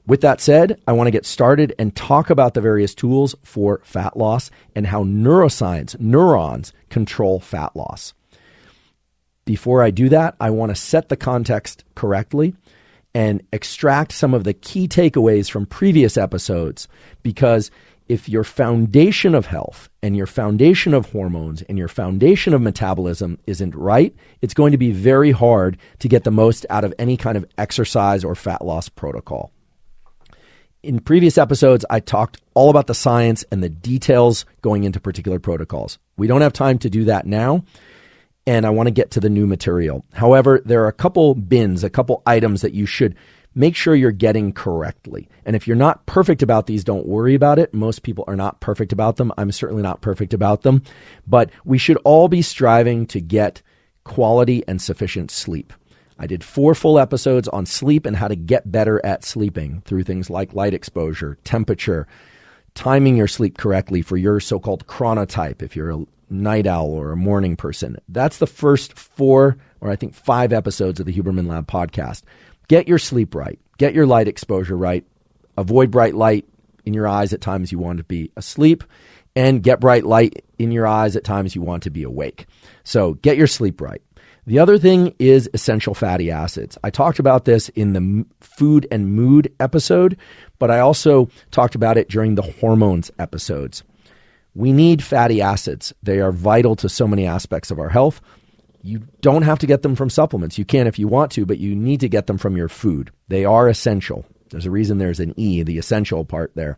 With that said, I want to get started and talk about the various tools for fat loss and how neurons control fat loss. Before I do that, I want to set the context correctly and extract some of the key takeaways from previous episodes, because if your foundation of health and your foundation of hormones and your foundation of metabolism isn't right, it's going to be very hard to get the most out of any kind of exercise or fat loss protocol. In previous episodes, I talked all about the science and the details going into particular protocols. We don't have time to do that now, and I want to get to the new material. However, there are a couple items that you should make sure you're getting correctly. And if you're not perfect about these, don't worry about it. Most people are not perfect about them. I'm certainly not perfect about them. But we should all be striving to get quality and sufficient sleep. I did 4 full episodes on sleep and how to get better at sleeping through things like light exposure, temperature, timing your sleep correctly for your so-called chronotype, if you're a night owl or a morning person. That's the first 4 or I think 5 episodes of the Huberman Lab podcast. Get your sleep right. Get your light exposure right. Avoid bright light in your eyes at times you want to be asleep, and get bright light in your eyes at times you want to be awake. So get your sleep right. The other thing is essential fatty acids. I talked about this in the food and mood episode, but I also talked about it during the hormones episodes. We need fatty acids. They are vital to so many aspects of our health. You don't have to get them from supplements. You can if you want to, but you need to get them from your food. They are essential. There's a reason there's an E, the essential part there.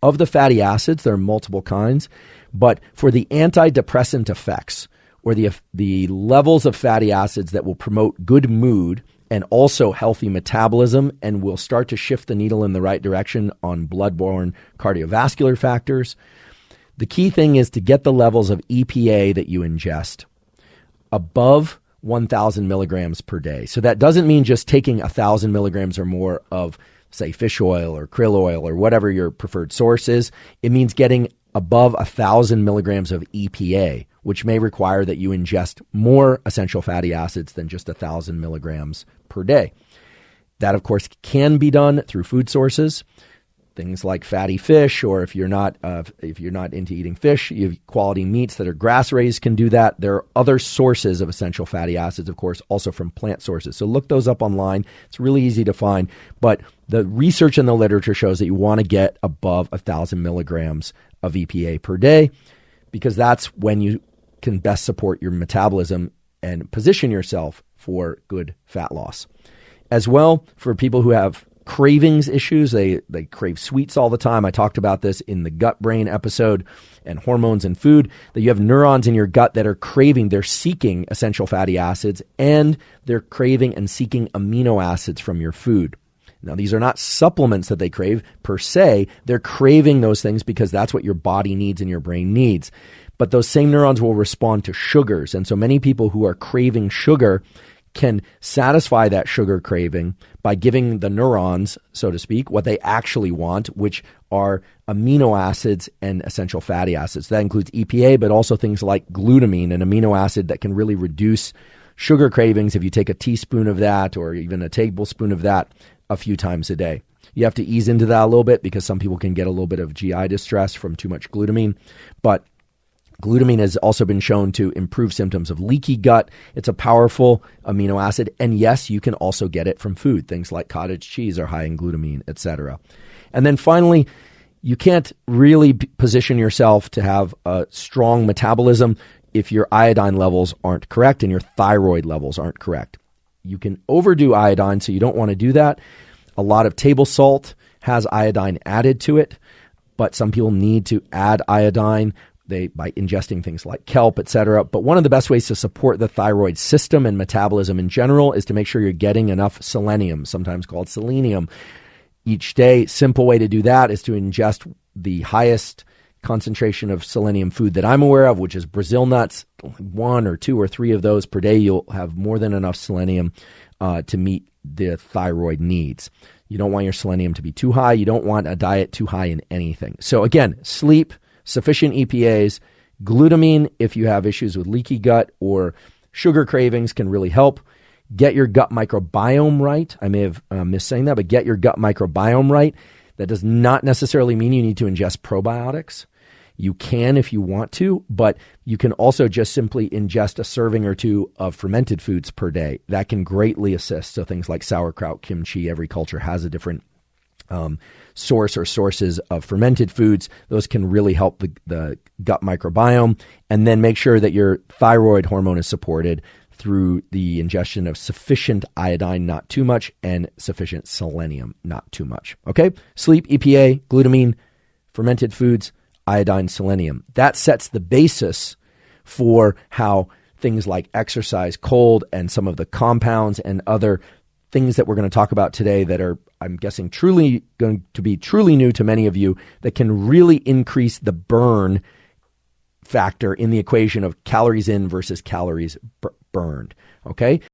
Of the fatty acids, there are multiple kinds, but for the antidepressant effects, or the levels of fatty acids that will promote good mood and also healthy metabolism, and will start to shift the needle in the right direction on blood-borne cardiovascular factors. The key thing is to get the levels of EPA that you ingest above 1,000 milligrams per day. So that doesn't mean just taking 1,000 milligrams or more of, say, fish oil or krill oil or whatever your preferred source is. It means getting above 1,000 milligrams of EPA, which may require that you ingest more essential fatty acids than just 1,000 milligrams per day. That, of course, can be done through food sources, things like fatty fish, or if you're not into eating fish, you have quality meats that are grass-raised can do that. There are other sources of essential fatty acids, of course, also from plant sources. So look those up online. It's really easy to find. But the research in the literature shows that you want to get above 1,000 milligrams of EPA per day, because that's when you can best support your metabolism and position yourself for good fat loss. As well, for people who have cravings issues, they crave sweets all the time. I talked about this in the gut-brain episode and hormones and food, that you have neurons in your gut that are craving, they're seeking essential fatty acids, and they're craving and seeking amino acids from your food. Now, these are not supplements that they crave per se. They're craving those things because that's what your body needs and your brain needs. But those same neurons will respond to sugars. And so many people who are craving sugar can satisfy that sugar craving by giving the neurons, so to speak, what they actually want, which are amino acids and essential fatty acids. That includes EPA, but also things like glutamine, an amino acid that can really reduce sugar cravings if you take a teaspoon of that or even a tablespoon of that a few times a day. You have to ease into that a little bit because some people can get a little bit of GI distress from too much glutamine, but glutamine has also been shown to improve symptoms of leaky gut. It's a powerful amino acid. And yes, you can also get it from food. Things like cottage cheese are high in glutamine, etc. And then finally, you can't really position yourself to have a strong metabolism if your iodine levels aren't correct and your thyroid levels aren't correct. You can overdo iodine, so you don't want to do that. A lot of table salt has iodine added to it, but some people need to add iodine by ingesting things like kelp, etc. But one of the best ways to support the thyroid system and metabolism in general is to make sure you're getting enough selenium, sometimes called selenium, each day. Simple way to do that is to ingest the highest concentration of selenium food that I'm aware of, which is Brazil nuts. 1 or 2 or 3 of those per day, you'll have more than enough selenium to meet the thyroid needs. You don't want your selenium to be too high. You don't want a diet too high in anything. So again, sleep, sufficient EPAs, glutamine if you have issues with leaky gut or sugar cravings can really help. Get your gut microbiome right. I may have missed saying that, but get your gut microbiome right. That does not necessarily mean you need to ingest probiotics. You can if you want to, but you can also just simply ingest a serving or two of fermented foods per day. That can greatly assist. So things like sauerkraut, kimchi, every culture has a different source or sources of fermented foods. Those can really help the gut microbiome. And then make sure that your thyroid hormone is supported through the ingestion of sufficient iodine, not too much, and sufficient selenium, not too much. Okay? Sleep, EPA, glutamine, fermented foods, iodine, selenium. That sets the basis for how things like exercise, cold, and some of the compounds and other things that we're going to talk about today that are, I'm guessing, truly going to be truly new to many of you, that can really increase the burn factor in the equation of calories in versus calories burned. Okay?